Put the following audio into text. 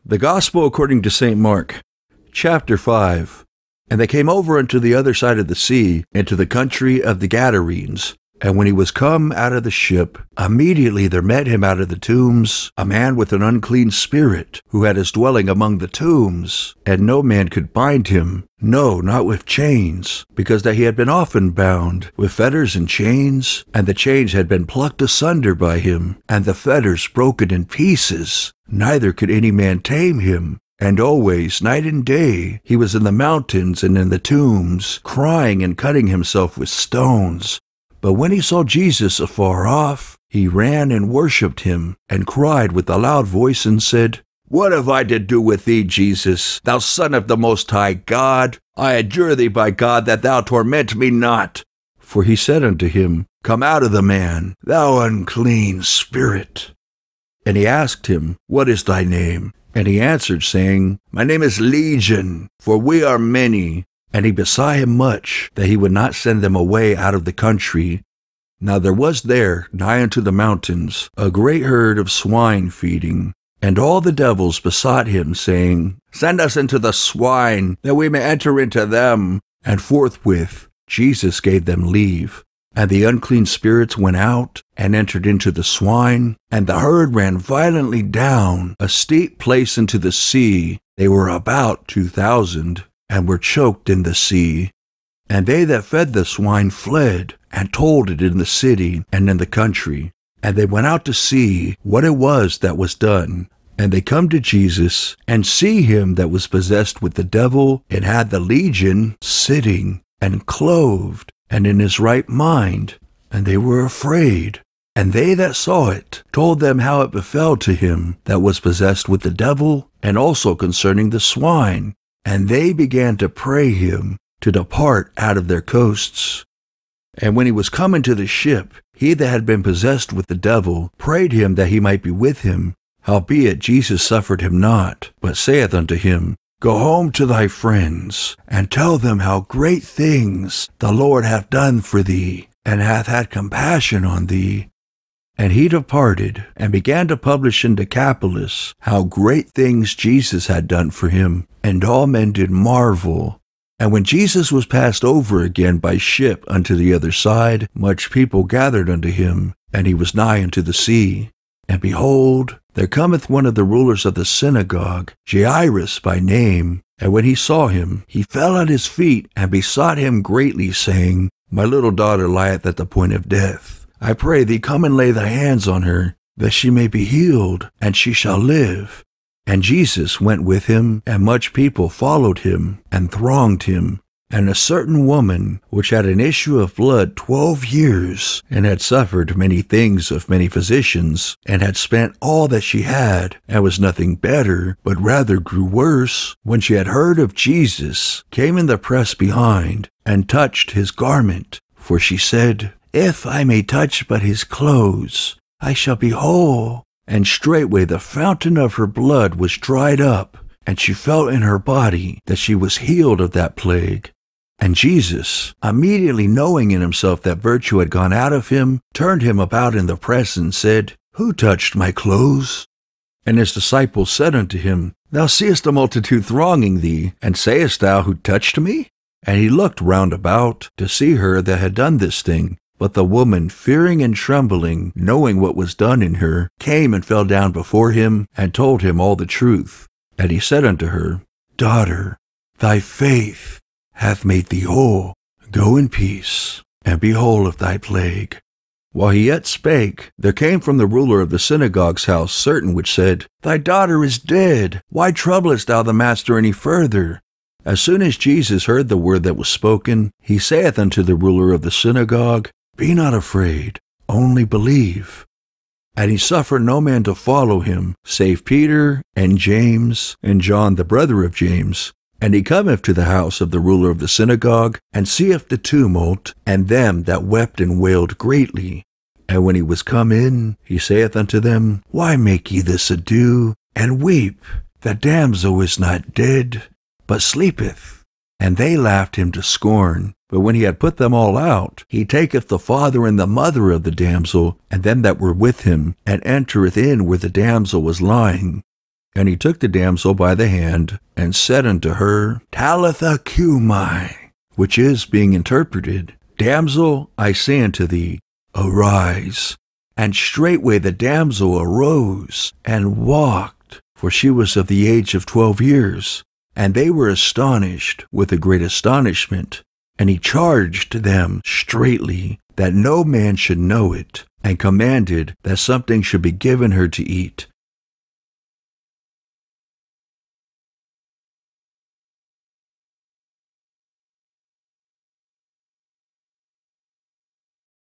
The Gospel according to St. Mark, chapter 5. And they came over unto the other side of the sea, into the country of the Gadarenes. And when he was come out of the ship, immediately there met him out of the tombs a man with an unclean spirit, who had his dwelling among the tombs. And no man could bind him, no, not with chains, because that he had been often bound with fetters and chains, and the chains had been plucked asunder by him, and the fetters broken in pieces. Neither could any man tame him. And always, night and day, he was in the mountains and in the tombs, crying and cutting himself with stones. But when he saw Jesus afar off, he ran and worshipped him, and cried with a loud voice and said, What have I to do with thee, Jesus, thou Son of the Most High God? I adjure thee by God that thou torment me not. For he said unto him, Come out of the man, thou unclean spirit. And he asked him, What is thy name? And he answered, saying, My name is Legion, for we are many. And he besought him much that he would not send them away out of the country. Now there was there, nigh unto the mountains, a great herd of swine feeding. And all the devils besought him, saying, Send us into the swine, that we may enter into them. And forthwith Jesus gave them leave. And the unclean spirits went out, and entered into the swine, and the herd ran violently down a steep place into the sea. They were about 2,000. And were choked in the sea. And they that fed the swine fled, and told it in the city and in the country. And they went out to see what it was that was done. And they come to Jesus, and see him that was possessed with the devil, and had the legion, sitting, and clothed, and in his right mind. And they were afraid. And they that saw it told them how it befell to him that was possessed with the devil, and also concerning the swine. And they began to pray him to depart out of their coasts. And when he was come into the ship, he that had been possessed with the devil prayed him that he might be with him. Howbeit Jesus suffered him not, but saith unto him, Go home to thy friends, and tell them how great things the Lord hath done for thee, and hath had compassion on thee. And he departed, and began to publish in Decapolis how great things Jesus had done for him. And all men did marvel. And when Jesus was passed over again by ship unto the other side, much people gathered unto him, and he was nigh unto the sea. And behold, there cometh one of the rulers of the synagogue, Jairus by name. And when he saw him, he fell at his feet, and besought him greatly, saying, My little daughter lieth at the point of death. I pray thee, come and lay thy hands on her, that she may be healed, and she shall live. And Jesus went with him, and much people followed him, and thronged him. And a certain woman, which had an issue of blood 12 years, and had suffered many things of many physicians, and had spent all that she had, and was nothing better, but rather grew worse, when she had heard of Jesus, came in the press behind, and touched his garment. For she said, If I may touch but his clothes, I shall be whole. And straightway the fountain of her blood was dried up, and she felt in her body that she was healed of that plague. And Jesus, immediately knowing in himself that virtue had gone out of him, turned him about in the press, and said, Who touched my clothes? And his disciples said unto him, Thou seest a multitude thronging thee, and sayest thou, Who touched me? And he looked round about to see her that had done this thing. But the woman, fearing and trembling, knowing what was done in her, came and fell down before him, and told him all the truth. And he said unto her, Daughter, thy faith hath made thee whole. Go in peace, and be whole of thy plague. While he yet spake, there came from the ruler of the synagogue's house certain which said, Thy daughter is dead. Why troublest thou the master any further? As soon as Jesus heard the word that was spoken, he saith unto the ruler of the synagogue, Be not afraid, only believe. And he suffered no man to follow him, save Peter, and James, and John the brother of James. And he cometh to the house of the ruler of the synagogue, and seeth the tumult, and them that wept and wailed greatly. And when he was come in, he saith unto them, Why make ye this ado, and weep? The damsel is not dead, but sleepeth. And they laughed him to scorn. But when he had put them all out, he taketh the father and the mother of the damsel, and them that were with him, and entereth in where the damsel was lying. And he took the damsel by the hand, and said unto her, Talitha cumi, which is, being interpreted, Damsel, I say unto thee, arise. And straightway the damsel arose, and walked, for she was of the age of 12 years. And they were astonished with a great astonishment. And he charged them straitly that no man should know it, and commanded that something should be given her to eat.